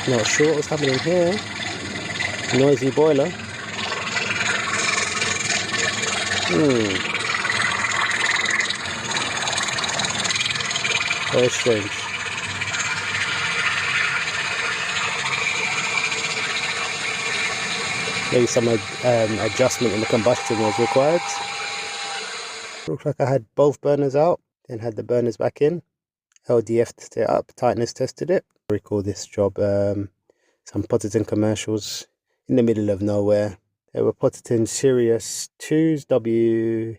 Not sure what's happening here. Noisy boiler. Very strange. Maybe some adjustment in the combustion was required. Looks like I had both burners out, then had the burners back in. LDF tested it up, tightness tested it. I recall this job, some Potterton commercials in the middle of nowhere. They were Potterton Sirius 2s,